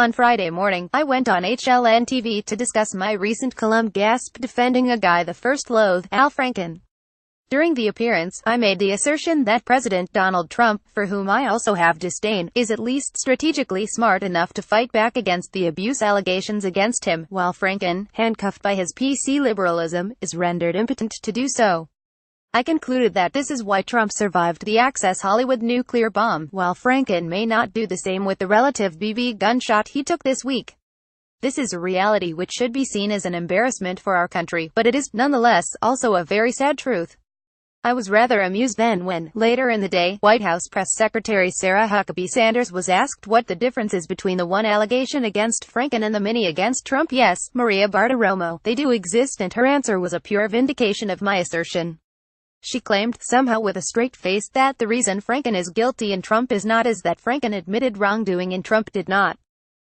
On Friday morning, I went on HLN TV to discuss my recent column Gasp defending a guy the first loathe, Franken. During the appearance, I made the assertion that President Donald Trump, for whom I also have disdain, is at least strategically smart enough to fight back against the abuse allegations against him, while Franken, handcuffed by his PC liberalism, is rendered impotent to do so. I concluded that this is why Trump survived the Access Hollywood nuclear bomb, while Franken may not do the same with the relative BB gunshot he took this week. This is a reality which should be seen as an embarrassment for our country, but it is, nonetheless, also a very sad truth. I was rather amused then when, later in the day, White House Press Secretary Sarah Huckabee Sanders was asked what the difference is between the one allegation against Franken and the many against Trump. Yes, Maria Bartiromo, they do exist, and her answer was a pure vindication of my assertion. She claimed, somehow with a straight face, that the reason Franken is guilty and Trump is not is that Franken admitted wrongdoing and Trump did not.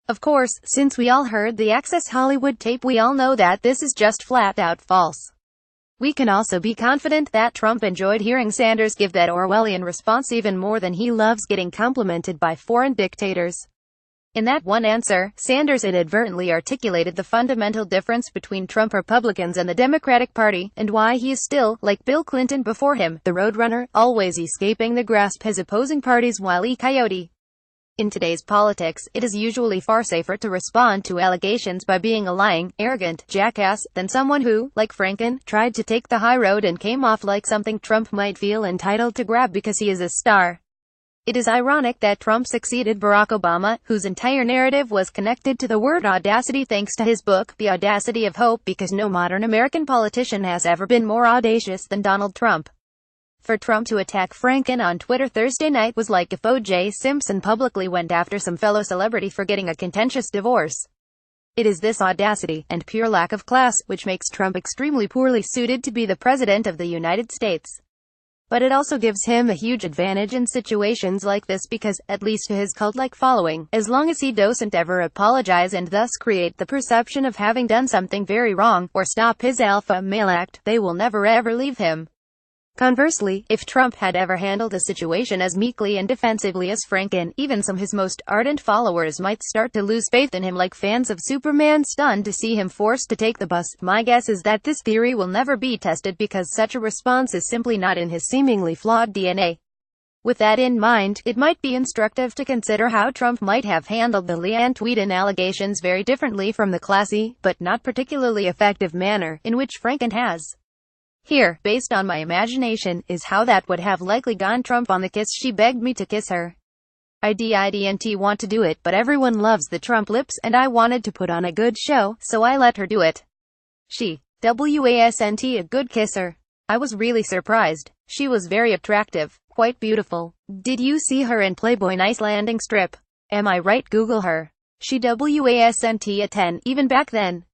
Of course, since we all heard the Access Hollywood tape, we all know that this is just flat-out false. We can also be confident that Trump enjoyed hearing Sanders give that Orwellian response even more than he loves getting complimented by foreign dictators. In that one answer, Sanders inadvertently articulated the fundamental difference between Trump Republicans and the Democratic Party, and why he is still, like Bill Clinton before him, the roadrunner, always escaping the grasp of his opposing parties Wile E. Coyote. In today's politics, it is usually far safer to respond to allegations by being a lying, arrogant jackass, than someone who, like Franken, tried to take the high road and came off like something Trump might feel entitled to grab because he is a star. It is ironic that Trump succeeded Barack Obama, whose entire narrative was connected to the word audacity thanks to his book, The Audacity of Hope, because no modern American politician has ever been more audacious than Donald Trump. For Trump to attack Franken on Twitter Thursday night was like if O.J. Simpson publicly went after some fellow celebrity for getting a contentious divorce. It is this audacity, and pure lack of class, which makes Trump extremely poorly suited to be the President of the United States. But it also gives him a huge advantage in situations like this because, at least to his cult-like following, as long as he doesn't ever apologize and thus create the perception of having done something very wrong, or stop his alpha male act, they will never ever leave him. Conversely, if Trump had ever handled a situation as meekly and defensively as Franken, even some of his most ardent followers might start to lose faith in him like fans of Superman stunned to see him forced to take the bus. My guess is that this theory will never be tested because such a response is simply not in his seemingly flawed DNA. With that in mind, it might be instructive to consider how Trump might have handled the tweeden allegations very differently from the classy, but not particularly effective manner, in which Franken has. Here, based on my imagination, is how that would have likely gone. Trump on the kiss. She begged me to kiss her. I didn't want to do it, but everyone loves the Trump lips, and I wanted to put on a good show, so I let her do it. She wasn't a good kisser. I was really surprised. She was very attractive, quite beautiful. Did you see her in Playboy Nice Landing strip? Am I right? Google her. She wasn't a 10, even back then.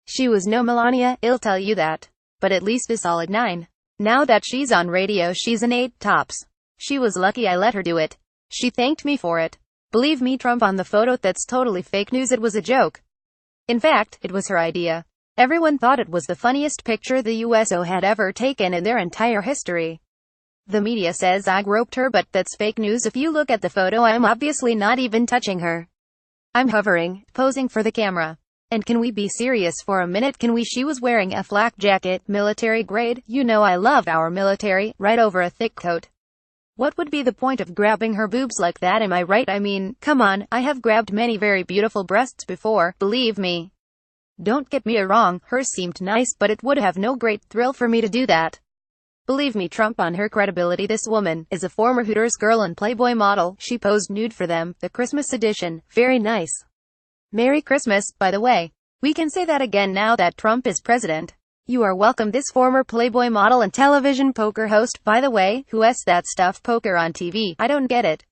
She was no Melania, I'll tell you that. But at least a solid 9. Now that she's on radio, she's an 8 tops. She was lucky I let her do it. She thanked me for it. Believe me, Trump on the photo, that's totally fake news. It was a joke. In fact, it was her idea. Everyone thought it was the funniest picture the USO had ever taken in their entire history. The media says I groped her, but that's fake news. If you look at the photo, I'm obviously not even touching her. I'm hovering, posing for the camera. And can we be serious for a minute? Can we? She was wearing a flak jacket, military grade. You know I love our military, right over a thick coat. What would be the point of grabbing her boobs like that? Am I right? I mean, come on, I have grabbed many very beautiful breasts before, believe me. Don't get me wrong, hers seemed nice, but it would have no great thrill for me to do that. Believe me, Trump on her credibility. This woman is a former Hooters girl and Playboy model. She posed nude for them, the Christmas edition. Very nice. Merry Christmas, by the way. We can say that again now that Trump is president. You are welcome. This former Playboy model and television poker host, by the way, who has that stuff poker on TV? I don't get it.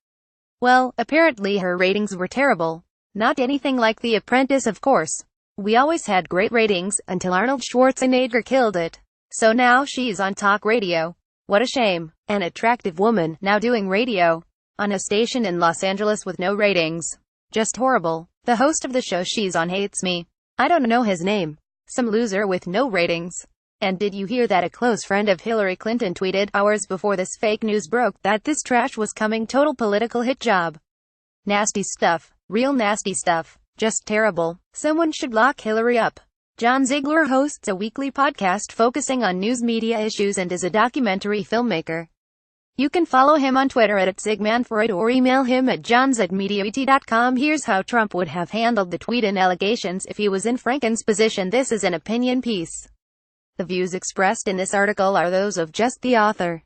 Well, apparently her ratings were terrible. Not anything like The Apprentice, of course. We always had great ratings, until Arnold Schwarzenegger killed it. So now she's on talk radio. What a shame. An attractive woman, now doing radio. On a station in Los Angeles with no ratings. Just horrible. The host of the show she's on hates me. I don't know his name. Some loser with no ratings. And did you hear that a close friend of Hillary Clinton tweeted, hours before this fake news broke, that this trash was coming? Total political hit job. Nasty stuff. Real nasty stuff. Just terrible. Someone should lock Hillary up. John Ziegler hosts a weekly podcast focusing on news media issues and is a documentary filmmaker. You can follow him on Twitter at @SigManFreud or email him at johns@mediaet.com. Here's how Trump would have handled the tweeden allegations if he was in Franken's position. This is an opinion piece. The views expressed in this article are those of just the author.